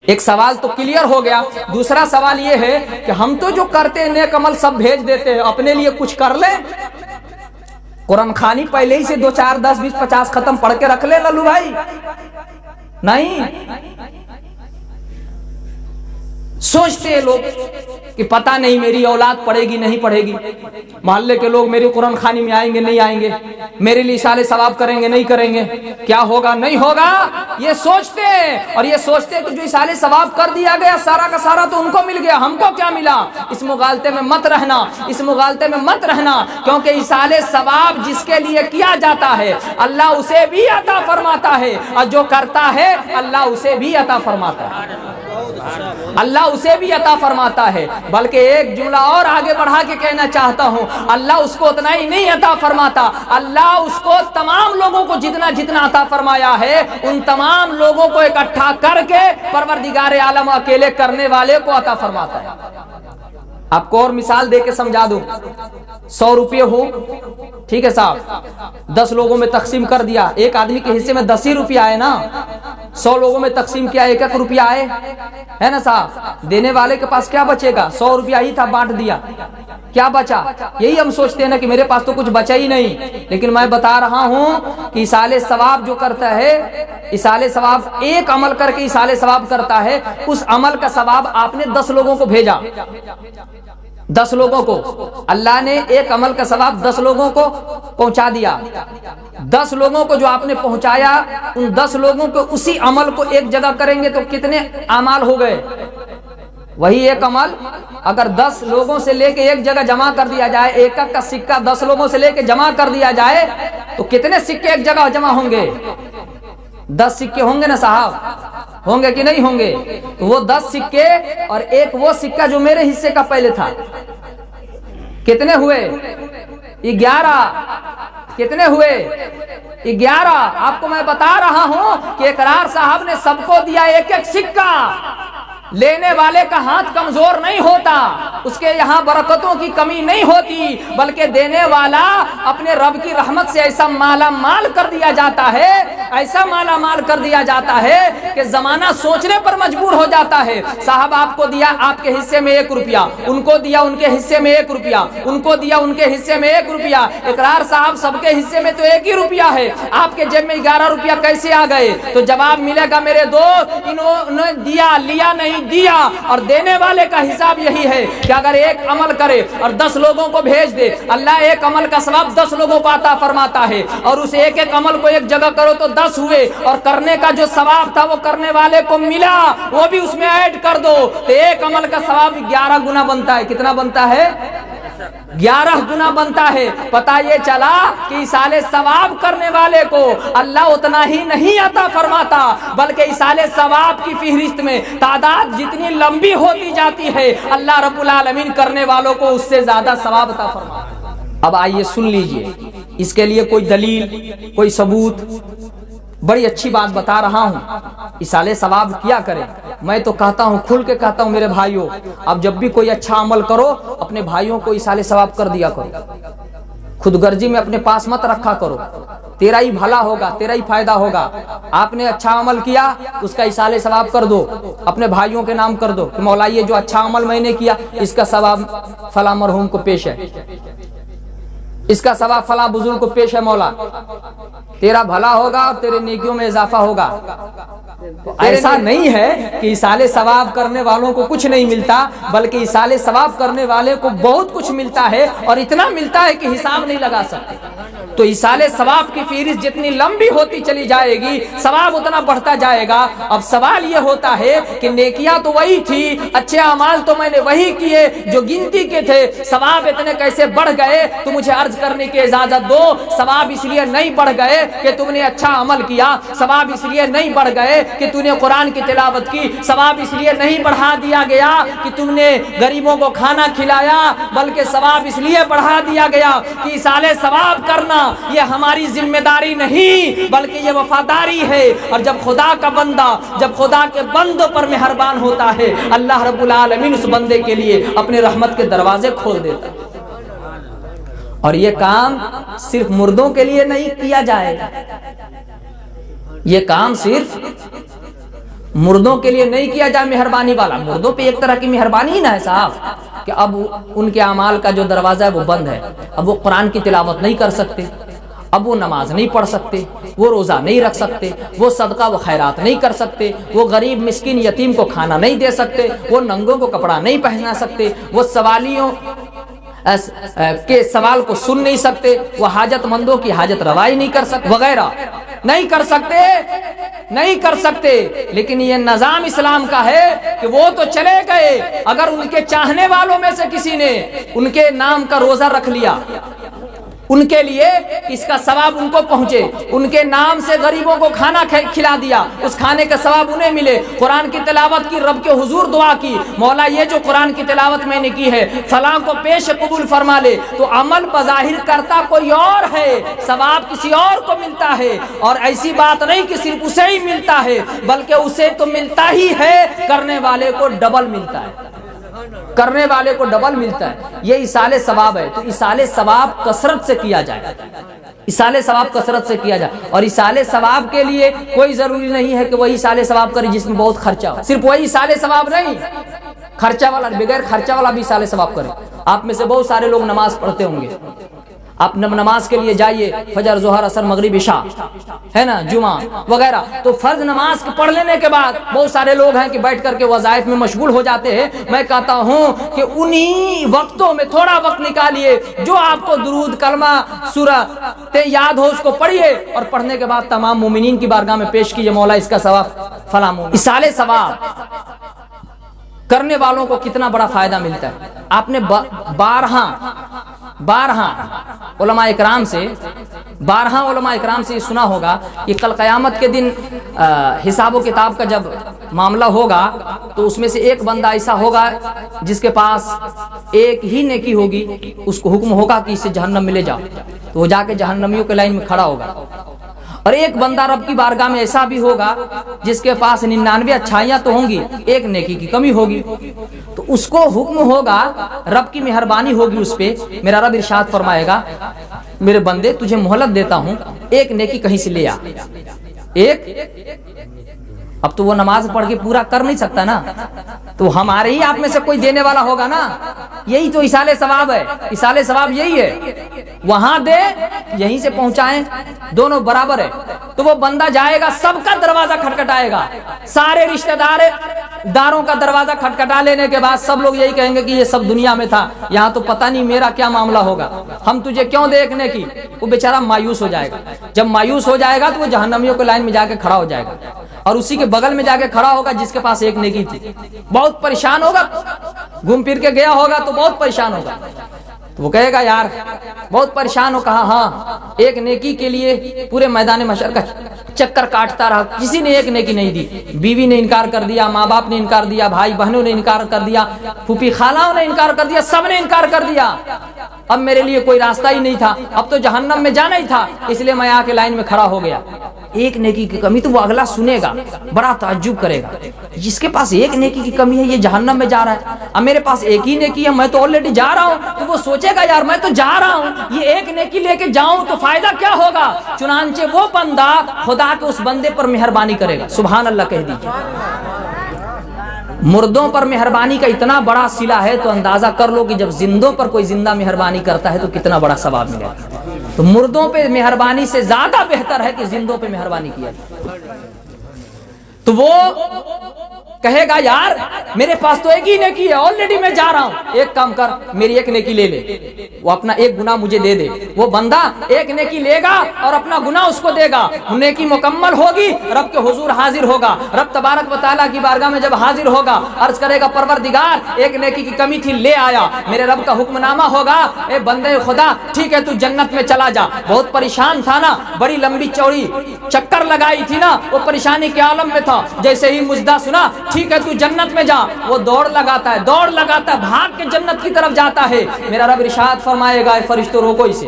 ایک سوال تو کلیئر ہو گیا. دوسرا سوال یہ ہے کہ ہم تو جو کرتے ہیں نیک عمل سب بھیج دیتے ہیں, اپنے لیے کچھ کر لیں. قرآن خوانی پہلے ہی سے 2 4 10 20 50 ختم پڑھ کے رکھ لے للو بھائی. نہیں, سوچتے ہیں لوگ کہ پتہ نہیں میری اولاد پڑھے گی نہیں پڑھے گی, محلے کے لوگ میری قرآن خوانی میں آئیں گے نہیں آئیں گے, میرے لیے اصالے ثواب کریں گے نہیں کریں گے, کیا ہوگا نہیں ہوگا, یہ سوچتے ہیں. اور یہ سوچتے ہیں کہ جو اصالے ثواب کر دیا گیا سارا کا سارا تو ان کو مل گیا, ہم کو کیا ملا. اس مغالطے میں مت رہنا, اس مغالطے میں مت رہنا, کیونکہ اصالے ثواب جس کے لیے کیا جاتا ہے اللہ اسے بھی عطا فرماتا ہے, اور جو کرتا ہے اللہ اسے بھی عطا فرماتا ہے, اللہ اسے بھی عطا فرماتا ہے. بلکہ ایک جملہ اور آگے بڑھا کے کہنا چاہتا ہوں, اللہ اس کو اتنا ہی نہیں عطا فرماتا, اللہ اس کو تمام لوگوں کو جتنا جتنا عطا فرمایا ہے ان تمام لوگوں کو اکٹھا کر کے پروردگار عالم اکیلے کرنے والے کو عطا فرماتا ہے. آپ کو اور مثال دے کے سمجھا دوں. 100 روپے ہو, ٹھیک ہے صاحب, 10 لوگوں میں تقسیم کر دیا, ایک آدمی کے حصے میں 10 ہی روپیہ آئے نا, 100 لوگوں میں تقسیم کیا 1 روپیہ آئے, ہے نا صاحب. دینے والے کے پاس کیا بچے گا, 100 روپیہ ہی تھا, بانٹ دیا, کیا بچا. یہی ہم سوچتے ہیں نا کہ میرے پاس تو کچھ بچا ہی نہیں, لیکن میں بتا رہا ہوں کہ اصالے ثواب جو کرتا ہے, اصالے ثواب ایک عمل کر کے اصالے ثواب کرتا ہے, اس عمل کا ثواب آپ نے 10 لوگوں کو بھیجا, 10 لوگوں کو اللہ نے ایک عمل کا ثواب 10 لوگوں کو پہنچا دیا. 10 لوگوں کو جو آپ نے پہنچایا, ان 10 لوگوں کو اسی عمل کو ایک جگہ کریں گے تو کتنے اعمال ہو گئے. وہی ایک عمل اگر 10 لوگوں سے لے کے ایک جگہ جمع کر دیا جائے, ایک کا سکہ 10 لوگوں سے لے کے جمع کر دیا جائے تو کتنے سکے ایک جگہ جمع ہوں گے, 10 سکے ہوں گے نا صاحب, ہوں گے کہ نہیں ہوں گے. وہ 10 سکے اور ایک وہ سکہ جو میرے حصے کا پہلے تھا, کتنے ہوئے 11. کتنے ہوئے 11. آپ کو میں بتا رہا ہوں کہ اقرار صاحب نے سب کو دیا 1 سکہ. لینے والے کا ہاتھ کمزور نہیں ہوتا, اس کے یہاں برکتوں کی کمی نہیں ہوتی, بلکہ دینے والا اپنے رب کی رحمت سے ایسا مالا مال کر دیا جاتا ہے, ایسا مالا مال کر دیا جاتا ہے کہ زمانہ سوچنے پر مجبور ہو جاتا ہے. صاحب آپ کو دیا آپ کے حصے میں 1 روپیہ, ان کو دیا ان کے حصے میں 1 روپیہ, ان کو دیا ان کے حصے میں 1 روپیہ. اقرار صاحب سب کے حصے میں تو 1 ہی روپیہ ہے, آپ کے جیب میں 11 روپیہ کیسے آ گئے. تو جواب ملے گا میرے دوست, انہوں نے دیا لیا نہیں دیا. اور دینے والے کا حساب یہی ہے کہ اگر ایک عمل کرے اور 10 لوگوں کو بھیج دے, اللہ ایک عمل کا ثواب 10 لوگوں کو عطا فرماتا ہے. اور اس ایک عمل کو ایک جگہ کرو تو 10 ہوئے, اور کرنے کا جو ثواب تھا وہ کرنے والے کو ملا, وہ بھی اس میں ایڈ کر دو تو ایک عمل کا ثواب 11 گنا بنتا ہے. کتنا بنتا ہے 11 گنا بنتا ہے. پتہ یہ چلا کہ اصالے ثواب کرنے والے کو اللہ اتنا ہی نہیں عطا فرماتا, بلکہ اصالے ثواب کی فہرست میں تعداد جتنی لمبی ہوتی جاتی ہے اللہ رب العالمین کرنے والوں کو اس سے زیادہ ثواب عطا فرماتا ہے. اب آئیے سن لیجئے, اس کے لیے کوئی دلیل کوئی ثبوت, بڑی اچھی بات بتا رہا ہوں. اصالے ثواب کیا کرے, میں تو کہتا ہوں کھل کے کہتا ہوں میرے بھائیوں, اب جب بھی کوئی اچھا عمل کرو اپنے بھائیوں کو اصالے ثواب کر دیا کرو, خود غرضی میں اپنے پاس مت رکھا کرو. تیرا ہی بھلا ہوگا, تیرا ہی فائدہ ہوگا. آپ نے اچھا عمل کیا اس کا اصالے ثواب کر دو, اپنے بھائیوں کے نام کر دو کہ مولا یہ جو اچھا عمل میں نے کیا اس کا ثواب فلاں مرحوم کو پیش ہے, اس کا ثواب فلاں بزرگ کو پیش ہے, مولا تیرا بھلا ہوگا اور تیرے نیکیوں میں اضافہ ہوگا. ایسا نہیں ہے کہ اصالے ثواب کرنے والوں کو کچھ نہیں ملتا, بلکہ اصالے ثواب کرنے والے کو بہت کچھ ملتا ہے, اور اتنا ملتا ہے کہ حساب نہیں لگا سکتے. تو اصالے ثواب کی فہرست جتنی لمبی ہوتی چلی جائے گی ثواب اتنا بڑھتا جائے گا. اب سوال یہ ہوتا ہے کہ نیکیاں تو وہی تھی, اچھے اعمال تو میں نے وہی کیے جو گنتی کے تھے, ثواب اتنے کیسے بڑھ گئے؟ تو مجھے عرض کرنے کی اجازت دو, ثواب اس لیے نہیں بڑھ گئے کہ تم نے اچھا عمل کیا, ثواب اس لیے نہیں بڑھ گئے کہ تم نے قرآن کی تلاوت کی, ثواب اس لیے نہیں بڑھا دیا گیا کہ تم نے غریبوں کو کھانا کھلایا, بلکہ ثواب اس لیے بڑھا دیا گیا کہ اصالے ثواب کرنا یہ ہماری ذمہ داری نہیں بلکہ یہ وفاداری ہے. اور جب خدا کا بندہ جب خدا کے بندوں پر مہربان ہوتا ہے اللہ رب العالمین اس بندے کے لیے اپنے رحمت کے دروازے کھول دیتا ہے. اور یہ کام صرف مردوں کے لیے نہیں کیا جائے گا, یہ کام صرف مردوں کے لیے نہیں کیا جائے مہربانی والا. مردوں پہ ایک طرح کی مہربانی ہی نہ ہے صاحب کہ اب ان کے اعمال کا جو دروازہ ہے وہ بند ہے. اب وہ قرآن کی تلاوت نہیں کر سکتے, اب وہ نماز نہیں پڑھ سکتے, وہ روزہ نہیں رکھ سکتے, وہ صدقہ و خیرات نہیں کر سکتے, وہ غریب مسکین یتیم کو کھانا نہیں دے سکتے, وہ ننگوں کو کپڑا نہیں پہنا سکتے, وہ سوالیوں کے سوال کو سن نہیں سکتے, وہ حاجت مندوں کی حاجت روائی نہیں کر سکتے, وغیرہ نہیں کر سکتے, نہیں کر سکتے. لیکن یہ نظام اسلام کا ہے کہ وہ تو چلے گئے, اگر ان کے چاہنے والوں میں سے کسی نے ان کے نام کا روزہ رکھ لیا, ان کے لیے اس کا ثواب ان کو پہنچے, ان کے نام سے غریبوں کو کھانا کھلا دیا, اس کھانے کا ثواب انہیں ملے, قرآن کی تلاوت کی, رب کے حضور دعا کی, مولا یہ جو قرآن کی تلاوت میں نے کی ہے فلاں کو پیش قبول فرما لے, تو عمل بظاہر کرتا کوئی اور ہے, ثواب کسی اور کو ملتا ہے. اور ایسی بات نہیں کہ صرف اسے ہی ملتا ہے, بلکہ اسے تو ملتا ہی ہے, کرنے والے کو ڈبل ملتا ہے, کرنے والے کو ڈبل ملتا ہے. یہ ایصال ثواب ہے. تو ایصال ثواب کثرت سے کیا جائے, ایصال ثواب کثرت سے کیا جائے. اور ایصال ثواب کے لیے کوئی ضروری نہیں ہے کہ وہی ایصال ثواب کرے جس میں بہت خرچہ ہو, صرف وہی ایصال ثواب نہیں, خرچہ والا, بغیر خرچہ والا بھی ایصال ثواب کرے. آپ میں سے بہت سارے لوگ نماز پڑھتے ہوں گے, آپ نماز کے لیے جائیے, فجر ظہر عصر مغرب عشاء ہے نا, جمعہ وغیرہ, تو فرض نماز کے پڑھ لینے کے بعد بہت سارے لوگ ہیں کہ بیٹھ کر کے وظائف میں مشغول ہو جاتے ہیں. میں کہتا ہوں کہ انہی وقتوں میں تھوڑا وقت نکالیے, جو آپ کو درود کلمہ سورہ یاد ہو اس کو پڑھیے, اور پڑھنے کے بعد تمام مومنین کی بارگاہ میں پیش کیجیے, مولا اس کا ثواب فلاں. ایصال ثواب کرنے والوں کو کتنا بڑا فائدہ ملتا ہے. آپ نے بارہا علماء اکرام سے یہ سنا ہوگا کہ کل قیامت کے دن حساب و کتاب کا جب معاملہ ہوگا تو اس میں سے ایک بندہ ایسا ہوگا جس کے پاس ایک ہی نیکی ہوگی, اس کو حکم ہوگا کہ اسے جہنم میں لے جاؤ, تو وہ جا کے جہنمیوں کے لائن میں کھڑا ہوگا. اور ایک بندہ رب کی بارگاہ میں ایسا بھی ہوگا جس کے پاس 99 اچھائیاں تو ہوں گی, ایک نیکی کی کمی ہوگی, تو اس کو حکم ہوگا, رب کی مہربانی ہوگی اس پہ. میرا رب ارشاد فرمائے گا, میرے بندے تجھے مہلت دیتا ہوں, ایک نیکی کہیں سے لے آ, ایک. اب تو وہ نماز پڑھ کے پورا کر نہیں سکتا نا, تو ہمارے ہی آپ میں سے کوئی دینے والا ہوگا نا. یہی تو ایصال ثواب ہے, ایصال ثواب یہی ہے, وہاں دے یہیں سے پہنچائیں, دونوں برابر ہے. تو وہ بندہ جائے گا, سب کا دروازہ کھٹکھٹائے گا, سارے رشتہ داروں کا دروازہ کھٹکھٹا لینے کے بعد سب لوگ یہی کہیں گے کہ یہ سب دنیا میں تھا, یہاں تو پتہ نہیں میرا کیا معاملہ ہوگا, ہم تجھے کیوں دیکھنے کی. وہ بیچارہ مایوس ہو جائے گا. جب مایوس ہو جائے گا تو وہ جہنمیوں کے لائن میں جا کے کھڑا ہو جائے گا, اور اسی کے بغل میں جا کے کھڑا ہوگا جس کے پاس ایک نیکی تھی. بہت پریشان ہوگا, گھوم پھر کے گیا ہوگا تو بہت پریشان ہوگا. تو وہ کہے گا یار بہت پریشان ہو, کہا ہاں, ایک نیکی کے لیے پورے میدان محشر کا چکر کاٹتا رہا, کسی نے ایک نیکی نہیں دی. بیوی نے انکار کر دیا, ماں باپ نے انکار دیا, بھائی بہنوں نے انکار کر دیا, پھوپھی خالوں نے انکار کر دیا, سب نے انکار کر دیا. اب میرے لیے کوئی راستہ ہی نہیں تھا, اب تو جہنم میں جانا ہی تھا, اس لیے میں آ کے لائن میں کھڑا ہو گیا. ایک نیکی کی کمی, تو وہ اگلا سنے گا, بڑا تعجب کرے گا, جس کے پاس ایک نیکی کی کمی ہے یہ جہنم میں جا رہا ہے, اب میرے پاس ایک ہی نیکی ہے, میں تو آلریڈی جا رہا ہوں. تو وہ سوچے گا یار میں تو جا رہا ہوں, یہ ایک نیکی لے کے جاؤں تو فائدہ کیا ہوگا. چنانچہ وہ بندہ خدا کے اس بندے پر مہربانی کرے گا. سبحان اللہ کہہ دیجیے. مردوں پر مہربانی کا اتنا بڑا صلہ ہے تو اندازہ کر لو کہ جب زندوں پر کوئی زندہ مہربانی کرتا ہے تو کتنا بڑا ثواب ملے گا. تو مردوں پہ مہربانی سے زیادہ بہتر ہے کہ زندوں پہ مہربانی کیا جائے. تو وہ کہے گا یار میرے پاس تو ایک ہی نیکی ہے, آلریڈی میں جا رہا ہوں, ایک کام کر میری ایک نیکی لے لے, وہ اپنا ایک گناہ مجھے دے دے. وہ بندہ ایک نیکی لے گا اور اپنا گناہ اس کو دے گا, نیکی مکمل ہوگی, رب کے حضور حاضر ہوگا. رب تبارک و تعالیٰ کی بارگاہ میں جب حاضر ہوگا عرض کرے گا پروردگار ایک نیکی کی کمی تھی لے آیا. میرے رب کا حکم نامہ ہوگا, اے بندے خدا ٹھیک ہے تو جنت میں چلا جا. بہت پریشان تھا نا, بڑی لمبی چوڑی چکر لگائی تھی نا, وہ پریشانی کے عالم میں تھا. جیسے ہی مجدہ سنا ٹھیک ہے تو جنت میں جا, وہ دوڑ لگاتا ہے, بھاگ کے جنت کی طرف جاتا ہے. میرا رب ارشاد فرمائے گا فرشتوں روکو اسے,